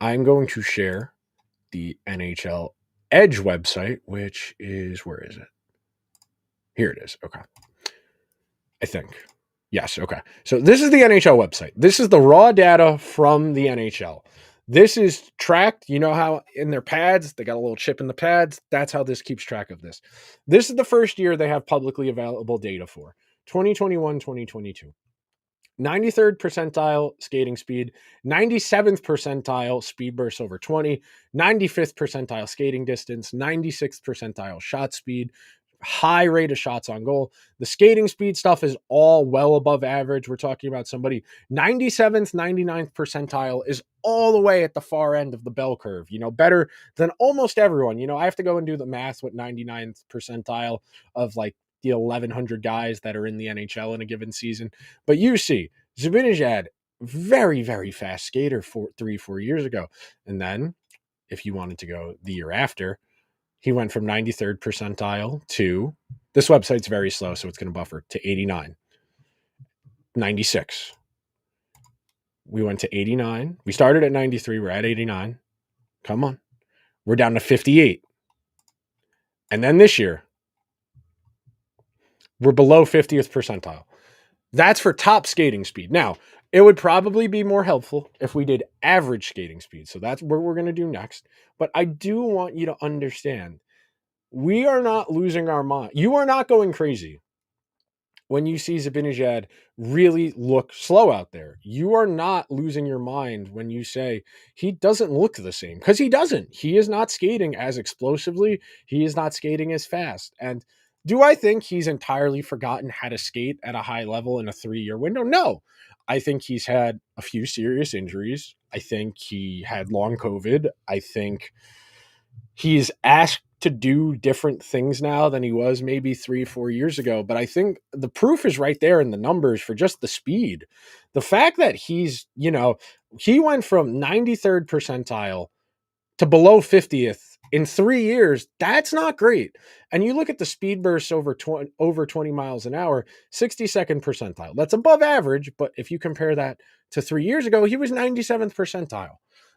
I'm going to share the NHL Edge website, which is, where is it? Here it is. Okay. I think. Yes. Okay. So this is the NHL website. This is the raw data from the NHL. This is tracked. You know how in their pads, they got a little chip in the pads. That's how this keeps track of this. This is the first year they have publicly available data for 2021, 2022. 93rd percentile skating speed, 97th percentile speed burst over 20, 95th percentile skating distance, 96th percentile shot speed, high rate of shots on goal. The skating speed stuff is all well above average. We're talking about somebody 97th, 99th percentile is all the way at the far end of the bell curve, better than almost everyone. I have to go and do the math with 99th percentile of like the 1,100 guys that are in the NHL in a given season. But you see, Zibanejad, very, very fast skater 4 years ago. And then if you wanted to go the year after, he went from 93rd percentile to, this website's very slow, so it's going to buffer, to 89, 96. We went to 89. We started at 93. We're at 89. Come on. We're down to 58. And then this year, we're below 50th percentile. That's for top skating speed. Now, it would probably be more helpful if we did average skating speed. So that's what we're going to do next. But I do want you to understand, we are not losing our mind. You are not going crazy when you see Zibanejad really look slow out there. You are not losing your mind when you say he doesn't look the same, because he doesn't. He is not skating as explosively. He is not skating as fast. And do I think he's entirely forgotten how to skate at a high level in a 3-year window? No. I think he's had a few serious injuries. I think he had long COVID. I think he's asked to do different things now than he was maybe 3-4 years ago. But I think the proof is right there in the numbers for just the speed. The fact that he went from 93rd percentile to below 50th in 3 years, that's not great. And you look at the speed bursts over 20 miles an hour, 62nd percentile. That's above average, but if you compare that to 3 years ago, he was 97th percentile.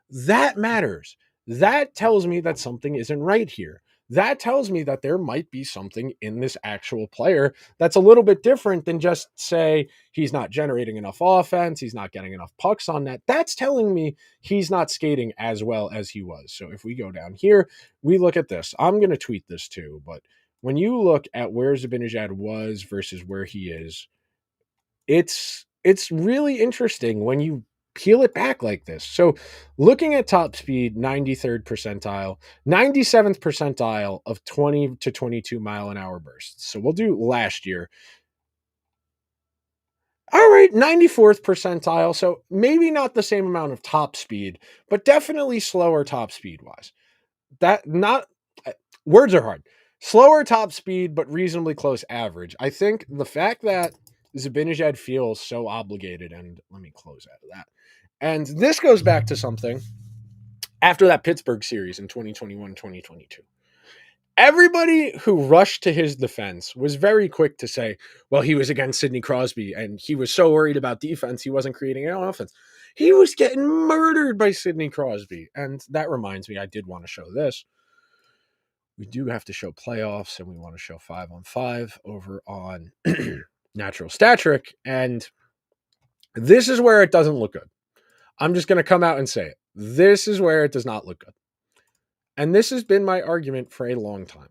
That matters. That tells me that something isn't right here. That tells me that there might be something in this actual player that's a little bit different than just say he's not generating enough offense, he's not getting enough pucks on net. That's telling me he's not skating as well as he was. So if we go down here, we look at this. I'm going to tweet this too, but when you look at where Zibanejad was versus where he is, it's really interesting when you peel it back like this. So looking at top speed, 93rd percentile, 97th percentile of 20 to 22 mile an hour bursts. So we'll do last year. All right, 94th percentile. So maybe not the same amount of top speed, but definitely slower top speed wise. That not words are hard. Slower top speed, but reasonably close average. I think the fact that Zibanejad feels so obligated, and let me close out of that. And this goes back to something after that Pittsburgh series in 2021, 2022. Everybody who rushed to his defense was very quick to say, well, he was against Sidney Crosby and he was so worried about defense, he wasn't creating any offense. He was getting murdered by Sidney Crosby. And that reminds me, I did want to show this. We do have to show playoffs, and we want to show 5-on-5 over on Natural Statc. And this is where it doesn't look good. I'm just going to come out and say it. This is where it does not look good. And this has been my argument for a long time.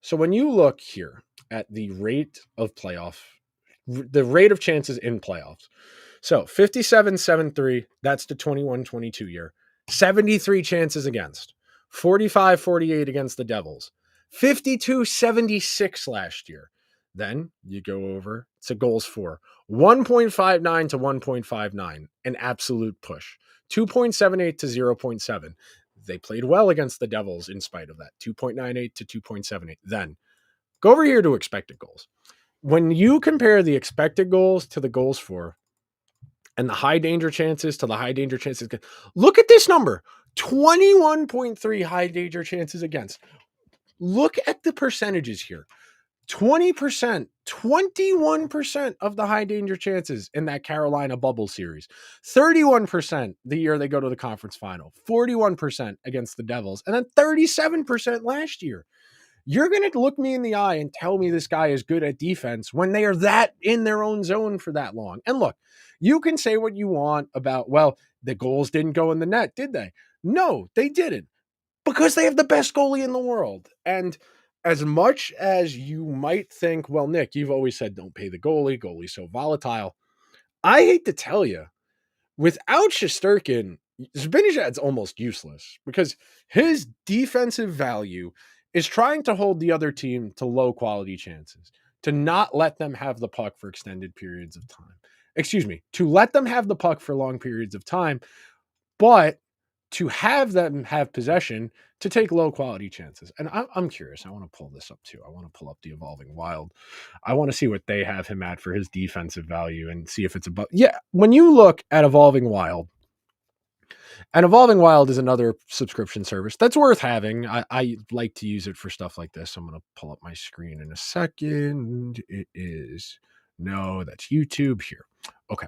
So when you look here at the rate of chances in playoffs. So 57-7-3, that's the 21-22 year. 73 chances against. 45-48 against the Devils. 52-76 last year. Then you go over to goals for 1.59 to 1.59, an absolute push. 2.78 to 0.7. They played well against the Devils in spite of that, 2.98 to 2.78. Then go over here to expected goals. When you compare the expected goals to the goals for and the high danger chances to the high danger chances, look at this number, 21.3 high danger chances against. Look at the percentages here. 20%, 21% of the high danger chances in that Carolina bubble series, 31% the year they go to the conference final, 41% against the Devils, and then 37% last year. You're going to look me in the eye and tell me this guy is good at defense when they are that in their own zone for that long. And look, you can say what you want about, well, the goals didn't go in the net, did they? No, they didn't, because they have the best goalie in the world. And as much as you might think, well, Nick, you've always said don't pay the goalie. Goalie's so volatile. I hate to tell you, without Shesterkin, Zibanejad's almost useless because his defensive value is trying to hold the other team to low quality chances, to not let them have the puck for extended periods of time. Excuse me, to let them have the puck for long periods of time, but to have them have possession to take low quality chances. And I'm curious. I want to pull this up too. I want to pull up the Evolving Wild. I want to see what they have him at for his defensive value and see if it's above. Yeah, when you look at Evolving Wild, and Evolving Wild is another subscription service that's worth having. I like to use it for stuff like this. I'm going to pull up my screen in a second. It is, no, that's YouTube here. Okay.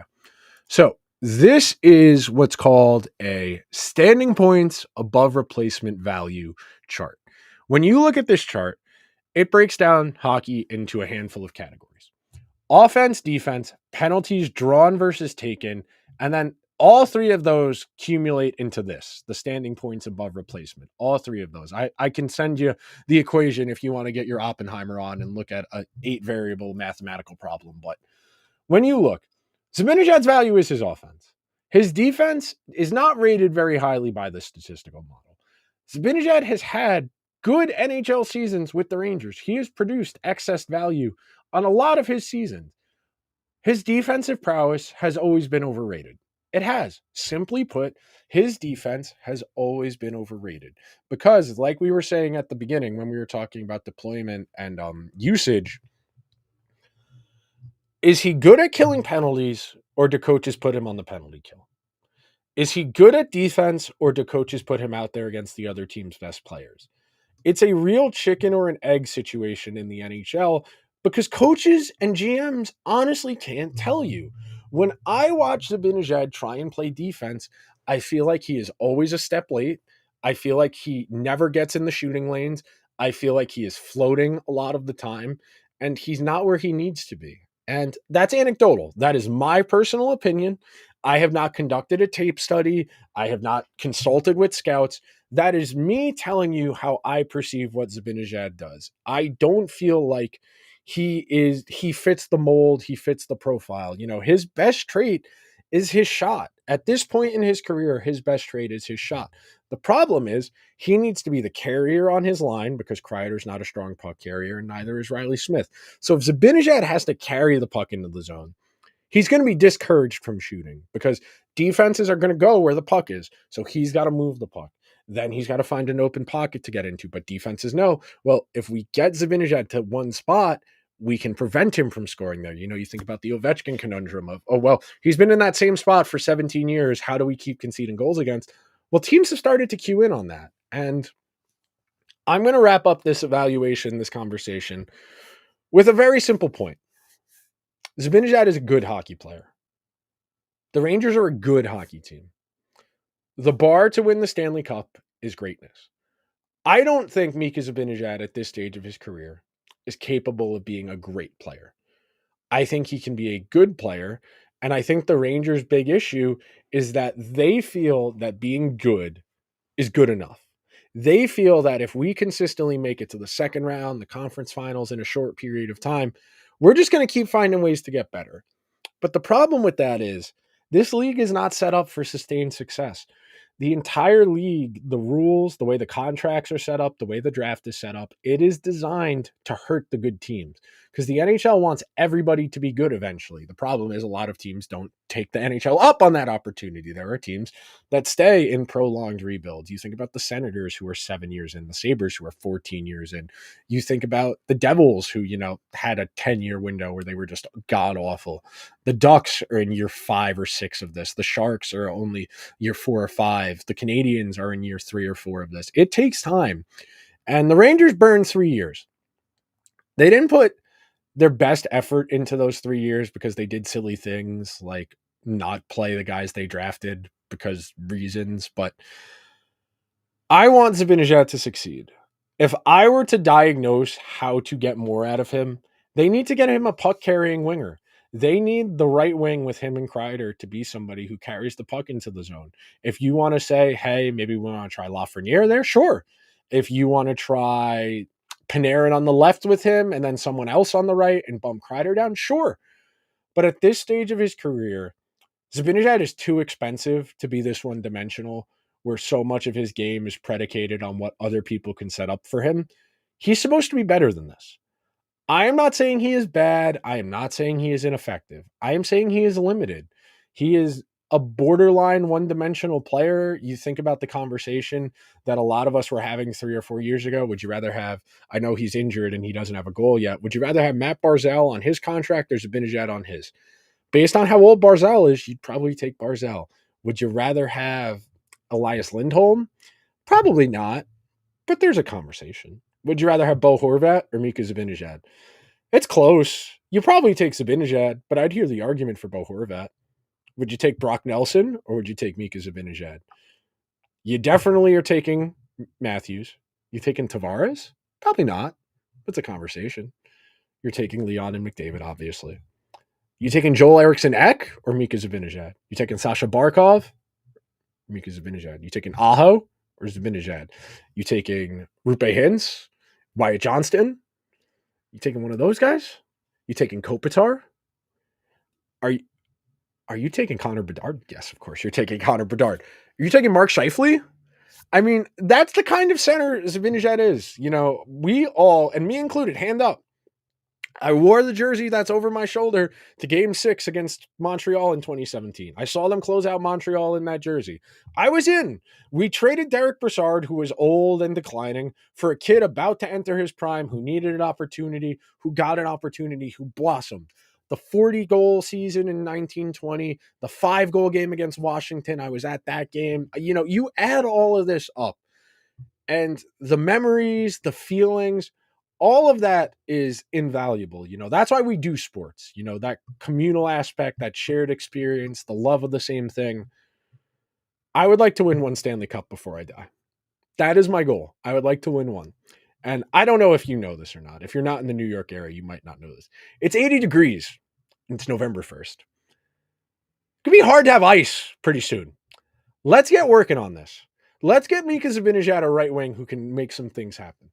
So this is what's called a standing points above replacement value chart. When you look at this chart, it breaks down hockey into a handful of categories: offense, defense, penalties, drawn versus taken, and then all three of those accumulate into this, the standing points above replacement. All three of those. I can send you the equation if you want to get your Oppenheimer on and look at an 8-variable mathematical problem. But when you look, Zibanejad's value is his offense. His defense is not rated very highly by the statistical model. Zibanejad has had good NHL seasons with the Rangers. He has produced excess value on a lot of his seasons. His defensive prowess has always been overrated. It has. Simply put, his defense has always been overrated because, like we were saying at the beginning when we were talking about deployment and usage, is he good at killing penalties, or do coaches put him on the penalty kill? Is he good at defense, or do coaches put him out there against the other team's best players? It's a real chicken or an egg situation in the NHL because coaches and GMs honestly can't tell you. When I watch Zibanejad try and play defense, I feel like he is always a step late. I feel like he never gets in the shooting lanes. I feel like he is floating a lot of the time, and he's not where he needs to be. And that's anecdotal. That is my personal opinion. I have not conducted a tape study. I have not consulted with scouts. That is me telling you how I perceive what Zibanejad does. I don't feel like he fits the mold, he fits the profile. You know, his best trait is his shot. At this point in his career, his best trait is his shot. The problem is he needs to be the carrier on his line because Kreider's not a strong puck carrier and neither is Riley Smith. So if Zibanejad has to carry the puck into the zone, he's going to be discouraged from shooting because defenses are going to go where the puck is. So he's got to move the puck. Then he's got to find an open pocket to get into. But defenses know, well, if we get Zibanejad to one spot, we can prevent him from scoring there. You know, you think about the Ovechkin conundrum of, oh, well, he's been in that same spot for 17 years. How do we keep conceding goals against? Well, teams have started to cue in on that. And I'm going to wrap up this evaluation, this conversation, with a very simple point. Zibanejad is a good hockey player. The Rangers are a good hockey team. The bar to win the Stanley Cup is greatness. I don't think Mika Zibanejad at this stage of his career is capable of being a great player. I think he can be a good player, and I think the Rangers' big issue is that they feel that being good is good enough. They feel that if we consistently make it to the second round, the conference finals in a short period of time, we're just going to keep finding ways to get better. But the problem with that is this league is not set up for sustained success. the entire league, the rules, the way the contracts are set up, the way the draft is set up, it is designed to hurt the good teams because the NHL wants everybody to be good eventually. The problem is a lot of teams don't take the NHL up on that opportunity. There are teams that stay in prolonged rebuilds. You think about the Senators who are 7 years in, the Sabres who are 14 years in. You think about the Devils who, had a 10-year window where they were just god awful. The Ducks are in year 5 or 6 of this. The Sharks are only year 4 or 5. The Canadians are in year 3 or 4 of this. It takes time. And the Rangers burned 3 years. They didn't put their best effort into those 3 years because they did silly things like not play the guys they drafted because reasons, but I want Zibanejad to succeed. If I were to diagnose how to get more out of him, they need to get him a puck carrying winger. They need the right wing with him and Kreider to be somebody who carries the puck into the zone. If you want to say, hey, maybe we want to try Lafreniere there, sure. If you want to try Panarin on the left with him and then someone else on the right and bump Kreider down, sure. But at this stage of his career, Zibanejad is too expensive to be this one-dimensional, where so much of his game is predicated on what other people can set up for him. He's supposed to be better than this. I am not saying he is bad. I am not saying he is ineffective. I am saying he is limited. He is a borderline one-dimensional player. You think about the conversation that a lot of us were having 3 or 4 years ago. Would you rather have, I know he's injured and he doesn't have a goal yet. Would you rather have Matt Barzal on his contract or Zibanejad on his? Based on how old Barzal is, you'd probably take Barzal. Would you rather have Elias Lindholm? Probably not, but there's a conversation. Would you rather have Bo Horvat or Mika Zibanejad? It's close. You probably take Zibanejad, but I'd hear the argument for Bo Horvat. Would you take Brock Nelson or would you take Mika Zibanejad? You definitely are taking Matthews. You taking Tavares? Probably not. It's a conversation. You're taking Leon and McDavid, obviously. You taking Joel Eriksson Ek or Mika Zibanejad? You taking Sasha Barkov? Mika Zibanejad. You taking Aho or Zibanejad? You taking Rupe Hintz? Wyatt Johnston? You taking one of those guys? You taking Kopitar? Are you taking Connor Bedard? Yes, of course. You're taking Connor Bedard. Are you taking Mark Scheifele? I mean, that's the kind of center Zibanejad is. We all, and me included, hand up. I wore the jersey that's over my shoulder to game 6 against Montreal in 2017. I saw them close out Montreal in that jersey. I was in. We traded Derek Brassard, who was old and declining, for a kid about to enter his prime who needed an opportunity, who got an opportunity, who blossomed. The 40-goal season in 1920, the 5-goal game against Washington, I was at that game. You add all of this up, and the memories, the feelings, all of that is invaluable. That's why we do sports, that communal aspect, that shared experience, the love of the same thing. I would like to win one Stanley Cup before I die. That is my goal. I would like to win one. And I don't know if you know this or not. If you're not in the New York area, you might not know this. It's 80 degrees. It's November 1st. It could be hard to have ice pretty soon. Let's get working on this. Let's get Mika Zibanejad a right wing who can make some things happen.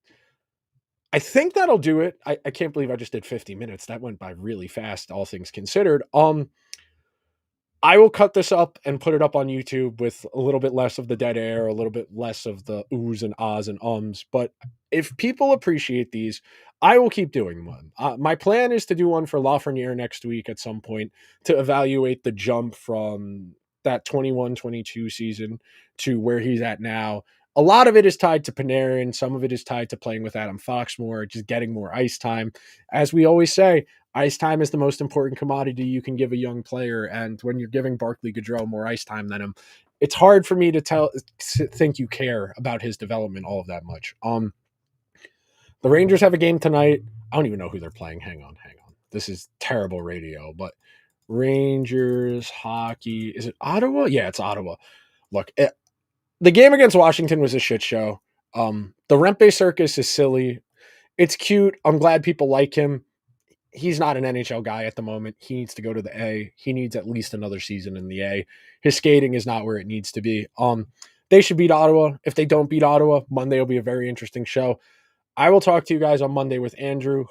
I think that'll do it. I can't believe I just did 50 minutes. That went by really fast, all things considered. I will cut this up and put it up on YouTube with a little bit less of the dead air, a little bit less of the oohs and ahs and ums. But if people appreciate these, I will keep doing one. My plan is to do one for Lafreniere next week at some point to evaluate the jump from that 21-22 season to where he's at now. A lot of it is tied to Panarin. Some of it is tied to playing with Adam Fox more, just getting more ice time. As we always say, ice time is the most important commodity you can give a young player. And when you're giving Barclay Goodrow more ice time than him, it's hard for me to think you care about his development all of that much. The Rangers have a game tonight. I don't even know who they're playing. Hang on. This is terrible radio, but Rangers hockey. Is it Ottawa? Yeah, it's Ottawa. Look, the game against Washington was a shit show. The Rempe circus is silly. It's cute. I'm glad people like him. He's not an NHL guy at the moment. He needs to go to the A. He needs at least another season in the A. His skating is not where it needs to be. They should beat Ottawa. If they don't beat Ottawa, Monday will be a very interesting show. I will talk to you guys on Monday with Andrew.